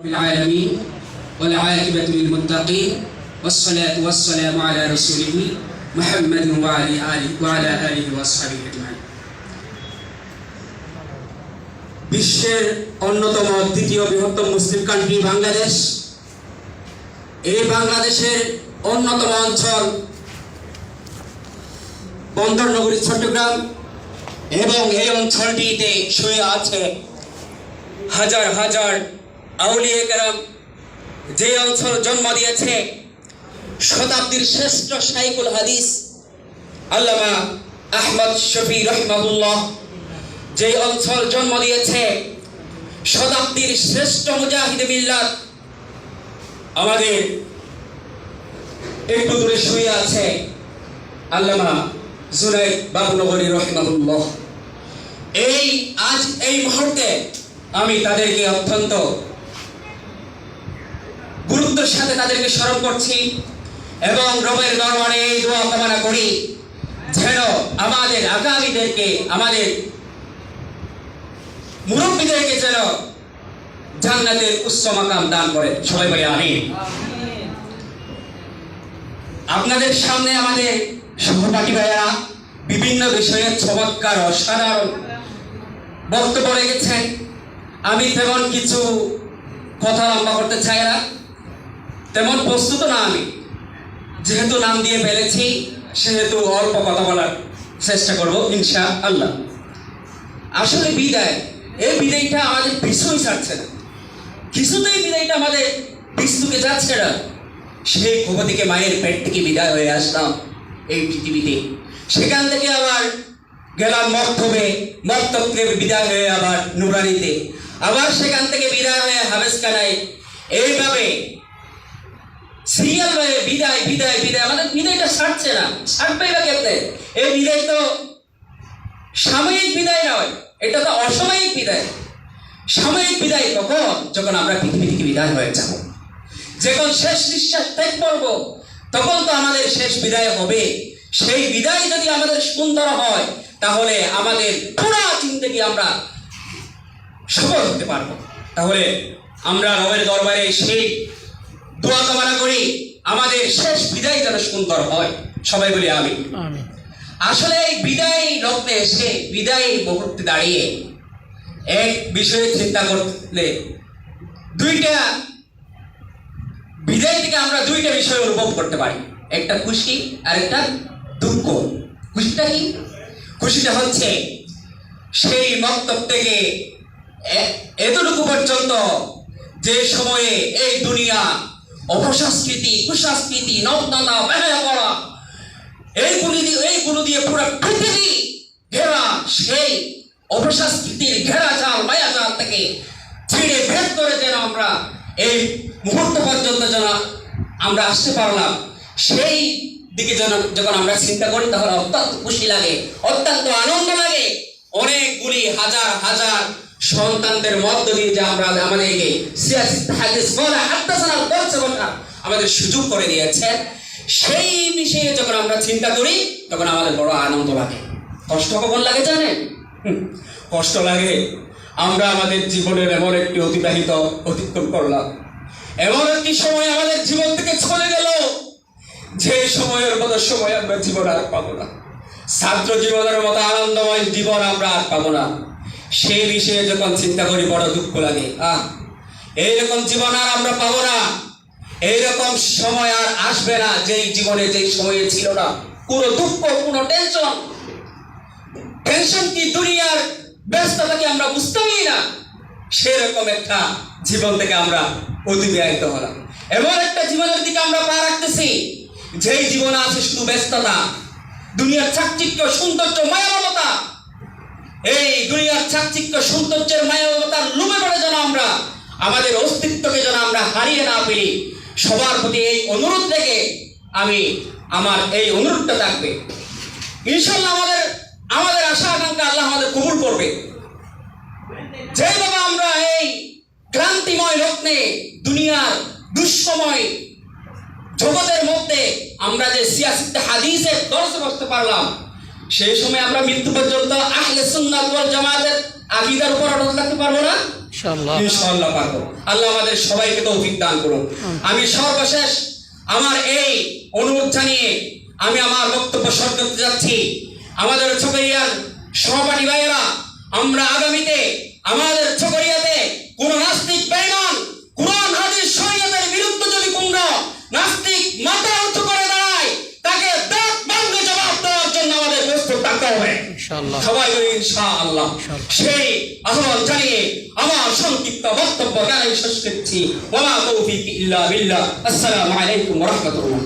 العالمين والعاقبة للمتقين والصلاة والسلام على رسوله محمد وعلى آله وأصحابه أجمعين। বিশ্বের অন্যতম দ্বিতীয় বৃহত্তম মুসলিম কান্ট্রি বাংলাদেশ, এই বাংলাদেশের অন্যতম অঞ্চল বন্দর নগরী চট্টগ্রাম, এবং এই অঞ্চলটিতে শুয়ে আছে হাজার হাজার আউলিয়া কেরাম, যে অঞ্চল জন্ম দিয়েছে শতাব্দীর শ্রেষ্ঠ শাইখুল হাদিস আল্লামা আহমদ শফি রহিমাহুল্লাহ, যে অঞ্চল জন্ম দিয়েছে শতাব্দীর শ্রেষ্ঠ মুজাহিদ মিল্লাত, আমাদের একটু দূরে শুয়ে আছে আল্লামা জুনাইদ বাবুনগরী রহিমাহুল্লাহ। এই মুহূর্তে আমি তাদেরকে অত্যন্ত গুরুত্বের সাথে তাদেরকে স্মরণ করছি এবং রবের দরবারে এই দোয়া কামনা করি যেন আমাদের আগামীদেরকে, আমাদের মুরব্বীদেরকে যেন জান্নাতের উচ্চ মাকাম দান করে। সবাই বলি আমিন। আপনাদের সামনে আমাদের সহপাঠী ভাইয়েরা বিভিন্ন বিষয়ে চমৎকার অসাধারণ বক্তব্য রেখেছেন। আমি তেমন কিছু কথা লম্বা করতে চাই না, তেমন প্রস্তুত না। আমি যেহেতু নাম দিয়ে ফেলেছি সেহেতু অল্প কথা বলার চেষ্টা করব ইনশাআল্লাহ। আসলে বিদায়, এই বিদায়টা আমাদের পিছুই ছাড়ছে না, কিছুতেই বিদায়টা আমাদের পিছ থেকে যাচ্ছে না। সেই খোপা থেকে মায়ের পেট থেকে বিদায় হয়ে আসলাম এই পৃথিবীতে, সেখান থেকে আবার গেলাম মক্তবে, মক্তব থেকে বিদায় হয়ে আবার নুরানিতে, আবার সেখান থেকে বিদায় হয়ে হাবেসখানায়, এইভাবে সিরিয়াল হয়ে বিদায় বিদায় বিদায়। আমাদের বিদায়টা ছাড়ছে না, ছাড়বে না কেমনে? এই বিদায় তো সাময়িক বিদায় নয়, এটা তো অসাময়িক বিদায়। সাময়িক বিদায় তখন যখন আমরা পৃথিবী থেকে বিদায় হয়ে যাব, যখন শেষ নিঃশ্বাস ত্যাগ করব, তখন তো আমাদের শেষ বিদায় হবে। সেই বিদায় যদি আমাদের সুন্দর হয় তাহলে আমাদের পুরা জিন্দেগি আমরা সফল হতে পারবো। তাহলে আমরা রবের দরবারে সেই দোয়া কামনা করি আমাদের শেষ বিদায় যেন সুন্দর হয়। সবাই বলি আমিন। আসলে এই বিদায় লগ্নে এসে, বিদায় মুহূর্তে দাঁড়িয়ে এক বিষয়ে চিন্তা করলে দুইটা বিদায় থেকে আমরা দুইটা বিষয় অনুভব করতে পারি, একটা খুশি আর একটা দুঃখ। খুশিটা কি? খুশিটা হচ্ছে সেই মক্তব থেকে এতটুকু পর্যন্ত যে সময়ে এই দুনিয়া অপসংস্কৃতি, কুসংস্কৃতি, নগ্নতা, বেহায়া করা, এইগুলো দিয়ে পুরো পৃথিবী ঘেরা, সেই অপসংস্কৃতির ঘেরা জাল, মায়া জাল থেকে ছিঁড়ে ভেদ করে যেন আমরা এই মুহূর্ত পর্যন্ত যেন আমরা আসতে পারলাম, সেই দিকে যখন আমরা চিন্তা করি তাহলে অত্যন্ত খুশি লাগে, অত্যন্ত আনন্দ লাগে। অনেকগুলি হাজার হাজার সন্তানদের মধ্য দিয়ে যে আমরা আমাদেরকে আমাদের সুযোগ করে দিয়েছে, সেই বিষয়ে যখন আমরা চিন্তা করি তখন আমাদের বড় আনন্দ লাগে। কষ্ট কখন লাগে জানেন? কষ্ট লাগে আমরা আমাদের জীবনের এমন একটি অতিক্রম করলাম, এমন একটি সময় আমাদের জীবন থেকে চলে গেল যে সময়ের মতো সময় আমরা জীবন আর পাবো না। ছাত্র জীবনের মতো আনন্দময় জীবন আমরা আর পাবো না। সেই বিষয়ে যখন চিন্তা করি বড় দুঃখ লাগে। এইরকম জীবন আর আমরা পাবো না, এইরকম সময় আর আসবে না যেই জীবনে যেই সময়ে ছিল না। কোনো দুঃখ, কোনো টেনশন কি, দুনিয়ার ব্যস্ততাকে আমরা বুঝতেই না। সেরকম একটা জীবন থেকে আমরা অতিবাহিত হলাম। এমন একটা জীবনের দিকে আমরা পা রাখতেছি যেই জীবনে আছে শুধু ব্যস্ততা, দুনিয়ার চাকচিক্য, সৌন্দর্য, মায়াবতা। এই দুনিয়ার চাকচিক্য, সৌন্দর্যের, মায়াবতার লোভে পড়ে যেন আমরা আমাদের অস্তিত্বকে যেন আমরা হারিয়ে না ফেলি। সবার প্রতি এই অনুরোধ থেকে আমার এই অনুরোধটা থাকবে, ইনশাআল্লাহ আমাদের আশা আকাঙ্ক্ষা আল্লাহ আমাদের কবুল করবে। যেভাবে আমরা এই ক্রান্তিময় লগ্নে, দুনিয়ার দুঃসময় জগতের মধ্যে আমরা যে সিয়াসিতে হাদিসের দর্শে বসতে পারলাম, সেই সময় আমরা মৃত্যু পর্যন্ত আহলে সুন্নাত ওয়াল জামাতের আকীদার উপর অটল থাকতে পারবো না। ইনশাআল্লাহ পারবো। আল্লাহ আমাদের সবাইকে তৌফিক দান করুন। আমি সর্বশেষ আমার এই অনুরোধ জানিয়ে আমি আমার বক্তব্য শেষ করতে যাচ্ছি। আমাদের চকরিয়ার সহপাঠী ভাইয়েরা, আমরা আগামীতে আমাদের চকরিয়াতে কোন নাস্তিক বেঈমান কুরআন হাদিস শরীয়তের বিরুদ্ধে যদি কোন নাস্তিক মাথা উঁচু করে দাঁড়ায়, তাকে দাঁত ভাঙে জবাব দেওয়ার জন্য আমাদের প্রস্তুত থাকতে হবে ইনশাআল্লাহ। সবাই বলি ইনশাআল্লাহ। সেই আহ্বান জানিয়ে আমার সংক্ষিপ্ত বক্তব্য শেষ করছি। ওয়া মা তৌফিক ইল্লা বিল্লাহ। আসসালামু আলাইকুম ওয়া রাহমাতুল্লাহ।